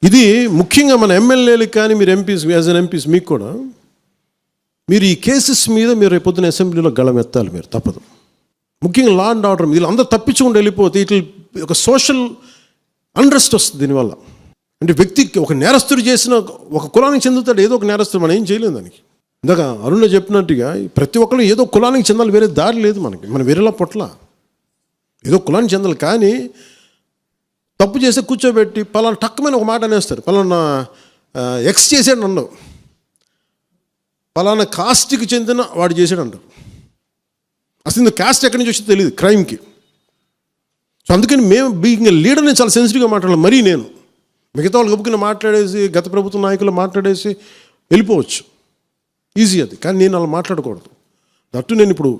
ఇది ముఖ్యంగా మన ఎమ్మెల్యేలకు కానీ మీరు ఎంపీస్ యాజ్ అన్ ఎంపీస్ మీకు కూడా మీరు ఈ కేసెస్ మీద మీరు రేపొద్దున అసెంబ్లీలో గళం ఎత్తాలి. మీరు తప్పదు. ముఖ్యంగా లా అండ్ ఆర్డర్ వీళ్ళు అందరూ తప్పించుకుంటూ వెళ్ళిపోతే ఇట్లా ఒక సోషల్ అన్రెస్ట్ వస్తుంది దీనివల్ల. అంటే వ్యక్తికి ఒక నేరస్తుడు చేసిన ఒక కులానికి చెందుతాడు, ఏదో ఒక నేరస్తుడు, మనం ఏం చేయలేము దానికి. ఇందాక అరుణ చెప్పినట్టుగా ప్రతి ఒక్కరు ఏదో కులానికి చెందాలి, వేరే దారి లేదు మనకి. మనం వేరేలా పొట్ల ఏదో కులానికి చెందాలి. కానీ తప్పు చేస్తే కూర్చోబెట్టి పలానా టక్కమైన ఒక మాట అనేస్తారు. పలానా ఎక్స్ చేసాడు అన్నావు, పలానా కాస్ట్కి చెందిన వాడు చేసాడు అంటారు. అసలు ఇంత కాస్ట్ ఎక్కడి నుంచి వచ్చి తెలియదు క్రైమ్కి. సో అందుకని మేము బీయింగ్ లీడర్ని చాలా సెన్సిటివ్గా మాట్లాడాలి. మరీ నేను మిగతా వాళ్ళు గబుకుని మాట్లాడేసి గత ప్రభుత్వ నాయకులు మాట్లాడేసి వెళ్ళిపోవచ్చు, ఈజీ అది. కానీ నేను అలా మాట్లాడకూడదు. దట్టు నేను ఇప్పుడు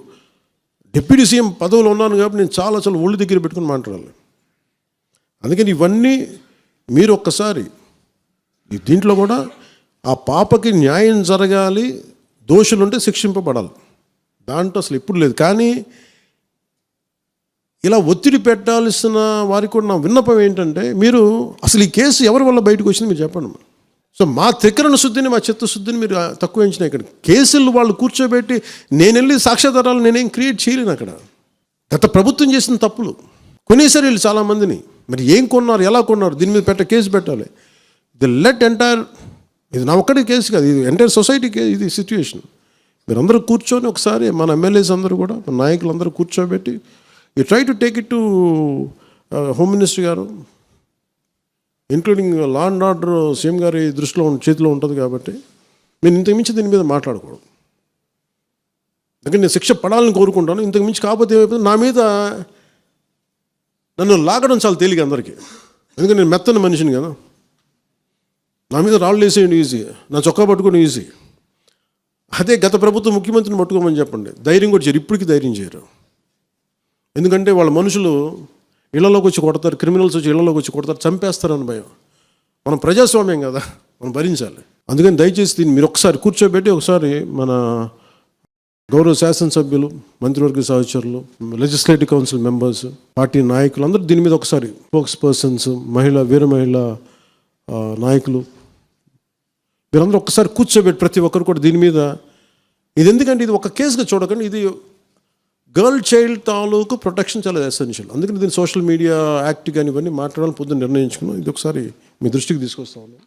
డిప్యూటీ సీఎం పదవిలో ఉన్నాను కాబట్టి నేను చాలా ఒళ్ళు దగ్గర పెట్టుకుని మాట్లాడాలి. అందుకని ఇవన్నీ మీరు ఒక్కసారి దీంట్లో కూడా ఆ పాపకి న్యాయం జరగాలి, దోషులుంటే శిక్షింపబడాలి, దాంట్లో అసలు ఎప్పుడు లేదు. కానీ ఇలా ఒత్తిడి పెట్టాల్సిన వారికి కూడా నా విన్నపం ఏంటంటే, మీరు అసలు ఈ కేసు ఎవరి వల్ల బయటకు వచ్చింది మీరు చెప్పండి. సో మా త్రికరణ శుద్ధిని, మా చిత్తశుద్ధిని మీరు తక్కువ ఎంచినాయి. ఇక్కడ కేసులు వాళ్ళు కూర్చోబెట్టి నేను వెళ్ళి సాక్ష్యాధారాలు నేనేం క్రియేట్ చేయలేను. అక్కడ గత ప్రభుత్వం చేసిన తప్పులు కొనేసారు వీళ్ళు చాలామందిని. మరి ఏం కొన్నారు, ఎలా కొన్నారు, దీని మీద కేసు పెట్టాలి. ఇది లెట్ ఎంటైర్, ఇది నా ఒక్కటి కేసు కాదు, ఇది ఎంటైర్ సొసైటీకి ఇది సిచ్యువేషన్. మీరందరూ కూర్చొని ఒకసారి మన ఎమ్మెల్యేస్ అందరూ కూడా, మన నాయకులందరూ కూర్చోబెట్టి you try to take it to home minister గారు, including law and order CM గారి దృష్టిలో చేతిలో ఉంటుంది. కాబట్టి నేను ఇంతకుమించి దీని మీద మాట్లాడకూడదు. అందుకని నేను శిక్ష పడాలని కోరుకుంటాను. ఇంతకుమించి కాకపోతే ఏమైపోతుంది, నా మీద నన్ను లాగడం చాలా తేలిక అందరికీ. ఎందుకంటే నేను మెత్తని మనిషిని కదా, నా మీద రాళ్ళు వేసేయండి ఈజీ, నా చొక్కా పట్టుకోవడం ఈజీ. అదే గత ప్రభుత్వం ముఖ్యమంత్రిని పట్టుకోమని చెప్పండి, ధైర్యం కూడా చేయరు. ఇప్పటికీ ధైర్యం చేయరు. ఎందుకంటే వాళ్ళ మనుషులు ఇళ్లలోకి వచ్చి కొడతారు, క్రిమినల్స్ వచ్చి ఇళ్లలోకి వచ్చి కొడతారు, చంపేస్తారని భయం. మనం ప్రజాస్వామ్యం కదా, మనం భరించాలి. అందుకని దయచేసి దీన్ని మీరు ఒకసారి కూర్చోబెట్టి ఒకసారి మన గౌరవ శాసనసభ్యులు, మంత్రివర్గ సహచరులు, లెజిస్లేటివ్ కౌన్సిల్ మెంబర్స్, పార్టీ నాయకులు అందరూ దీని మీద ఒకసారి స్పోక్స్ పర్సన్స్, వీర మహిళ నాయకులు, వీరందరూ ఒక్కసారి కూర్చోబెట్టి ప్రతి ఒక్కరు కూడా దీని మీద, ఇది ఎందుకంటే ఇది ఒక కేసుగా చూడకండి, ఇది గర్ల్ చైల్డ్ తాలూకు ప్రొటెక్షన్ చాలా ఎసెన్షియల్. అందుకని దీన్ని సోషల్ మీడియా యాక్ట్ కానీ ఇవన్నీ మాట్లాడాలని పొద్దున్న నిర్ణయించుకున్నాం. ఇది ఒకసారి మీ దృష్టికి తీసుకొస్తా ఉన్నాను.